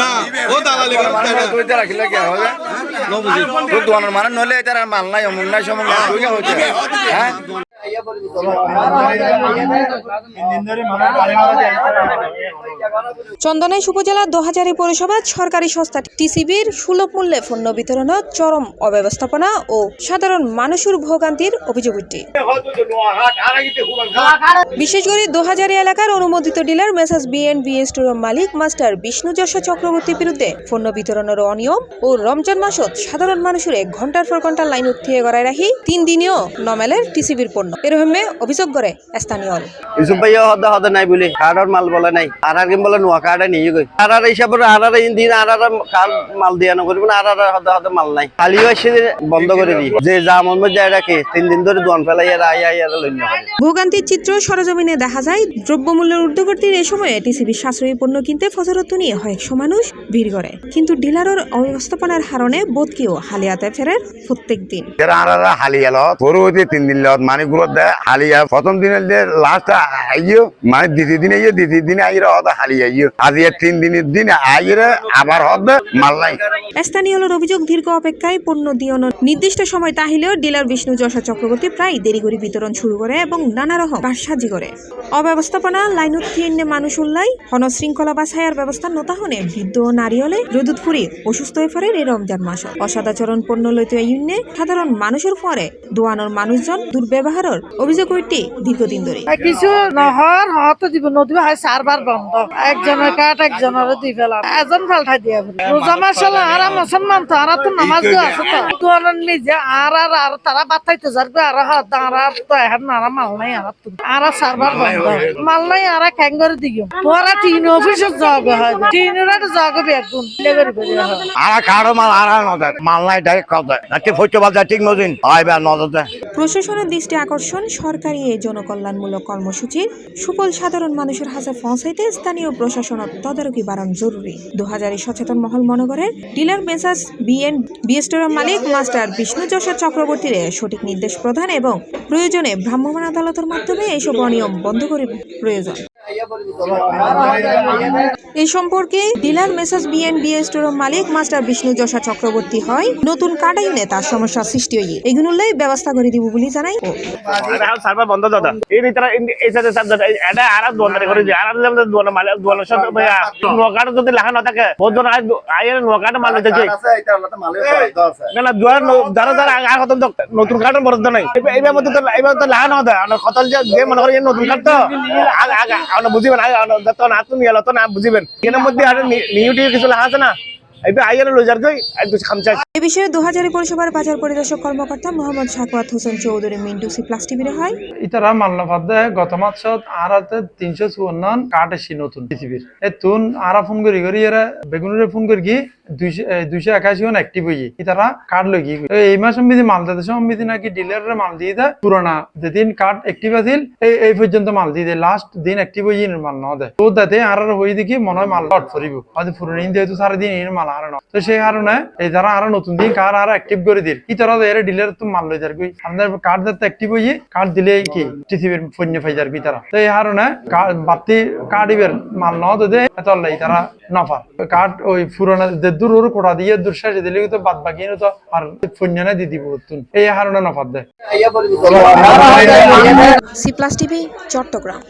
না ও দালালি মানে নলে তার মাল নাই অমুক নাই সমুক হ্যাঁ চন্দনাইশ উপজেলার ২০০০ পৌরসভা সরকারি সংস্থা টিসিবির সুলভ মূল্যে পণ্য বিতরণত চরম অব্যবস্থাপনা ও সাধারণ মানুষের ভোগান্তির অভিযোগ উঠে। বিশেষ করে ২০০০ এলাকার অনুমোদিত ডিলার মেসার্স বি&বি স্টোরের মালিক মাস্টার বিষ্ণু যশোর চক্রবর্তীর বিরুদ্ধে পণ্য বিতরণের অনিয়ম ও রমজান মাসত সাধারণ মানুষের ঘন্টার পর ঘন্টা লাইন উঠিয়ে গড়াই রাখি ৩ দিনেও নমেলের টিসিবির পণ্য এরকমে অভিযোগ করে স্থানীয় ইসুম ভাইয়া হদা নাই বলে কার্ডর মাল বলে নাই আর বলে নোয়া কার্ডে নিয়ে গই আর হিসাবে আর দিন আর কার্ড মাল দিয়া না করবো আর হদা মাল নাই খালিও এসে বন্ধ করে দিই যে যা মন মধ্যে রাখে 3 দিন ধরে দোয়ান ফেলাই আর লইনা ভোগান্তির চিত্র সরজমিনে দেখা যায়। দ্রব্যমূল্যের ঊর্ধ্বগতির এই সময়ে টিসিবির সাশ্রয়ী পণ্য কিনতে ফজরত নিয়ে কয়েকশ মানুষ ভিড় করে, কিন্তু ডিলারের অব্যবস্থাপনার কারণে বোধকেও হালিয়াতে ফেরেন প্রত্যেক দিন। হালিয়া লত পরবর্তী 3 দিন লত মানে গুলো হালিয়া প্রথম দিনের লাস্ট আইও মানে দ্বিতীয় দিনে আইরে হদা হালিয়া আইও আজ 3 দিনের দিন আইরে আবার হদা মাল নাই। স্থানীয়দের অভিযোগ দীর্ঘ অপেক্ষায় পণ্য দিয়ন নির্দিষ্ট সময় তাহিলেও ডিলার বিষ্ণু যশোর চক্রবর্তী প্রায় দেরি করে বিতরণ শুরু করে এবং নানা রকম কারসাজি করে। অব্যবস্থাপনা লাইনত থিয়ে মানুষ উল্লাই হনশৃঙ্খলা বা ছায়ার ব্যবস্থা নতাহনে বৃদ্ধ ও নারী হলে রোদুত ফুরি অসুস্থ হয়ে পড়েন এই রমজান মাস। অসদাচরণ পণ্য লইতে ইউনে সাধারণ মানুষের পরে দোয়ানোর মানুষজন দুর্ব্যবহারের অভিযোগ উঠি দীর্ঘদিন ধরে। কিছু নহর হয়তো দিব নদী হয় 4 বার বন্ধ একজনের কাট একজনের দি ফেলাম এজন ফালঠাই দিয়া রোজা মাস আর মুসলমান তো আর তো নামাজ আছে তো নিজে আর তারা বাতাইতে যাবে আর আর তো এখন আর মাল নাই আর 4 বার বন্ধ মাল নাই আর ক্যাঙ্গর দিও তোরা তিন অফিসে যাব হয় তিনরা তো যাবে বেগুন লেবের বেরি হয় আর কারো মাল আর নদে মাল নাই ডাইরেক্ট কথা নাকি ফটো বাজার ঠিক মজিন আইবা নদে। প্রশাসনের দৃষ্টি আকর্ষণ সরকারি এই জনকল্যাণমূলক কর্মসূচির সুফল সাধারণ মানুষের হাতে পৌঁছাইতে স্থানীয় প্রশাসনের তদারকি বাড়ানো জরুরি। ২০০০ সচেতন মহল মনে করে ডিলার মেসার্স বি&বি স্টোরের মালিক মাস্টার বিষ্ণু যশোর চক্রবর্তীর সঠিক নির্দেশ প্রদান এবং প্রয়োজনে ভ্রাম্যমাণ আদালতের মাধ্যমে এইসব অনিয়ম বন্ধ করে প্রয়োজন। এই সম্পর্কে ডিলার মেসার্স বি&বি স্টোরের মালিক মাস্টার বিষ্ণু যশোর চক্রবর্তী হয় নতুন কার্ড আইনে তার সমস্যা সৃষ্টি হয়ে এগুলোই ব্যবস্থা করে দিব বলে জানাই। সার্ভার বন্ধ দাদা এই ভিতরে এই সাথে সাবজেক্ট এটা আর দোয়ান করে যে আর দোয়ান মালে দোয়ান সব ভাইয়া নোকাট যদি লেখা না থাকে বদন আইয়ের নোকাট মাল দিতে না না দোয়ান যারা যারা আর কত নতুন কার্ড বরাদ্দ নাই এইবার মধ্যে তো এইবার তো লেখা না দে কতল যে মনে করে নতুন কার্ড তো আগা বুঝিবেন তো না তুমি গেল তো না বুঝিবেন এর মধ্যে আর নিউটি কিছু লেখা আছে না এ বিষয়ে ২০০০ পৌরসভার বাজার পরিদর্শক কর্মকর্তা মোহাম্মদ শাকওয়াত হোসেন চৌধুরী মিন্টু সি প্লাস টিভির হয় ইতারা মাল্লাফাদে গত মাসত আর ৩৫৪ কার্ড এসি নতুন টিসিবির তুন আরা ফোন করি এরা বেগুনের ফোন করি কি 281 অ্যাক্টিভ হয়ে ইতারা কার্ড লই কি এই মাস সমিতি মাল দিতে সমিতি নাকি ডিলারের মাল দিয়ে দেয় পুরানা যেদিন কার্ড অ্যাক্টিভ আছিল এই পর্যন্ত মাল দিয়ে দেয় লাস্ট দিন অ্যাক্টিভ হয়ে মাল না দেয় তো তাতে আর হয়ে দেখি মনে হয় মাল লট করিব হয়তো পুরনো দিন যেহেতু সারাদিন এর মাল আর না তো সেই কারণে এই যারা আরো নতুন দিন কার্ড আর অ্যাক্টিভ করে দিল কি তারা এর ডিলার তো মাল লই যার কই আমাদের কার্ড যাতে অ্যাক্টিভ হয়ে কার্ড দিলে কি টিসিবির ফোন পাই যার কি তারা তো এই কারণে বাতি কার্ডিবের মাল না দেয় এতলাই তারা নফার কার্ড ওই পুরোনো যে দূর কোটা দিয়ে দূর শেষে দিলে তো বাদ বাকি তো আর ফোন না দিয়ে দিব এই কারণে নফার দেয়। C plus TV Chittagong.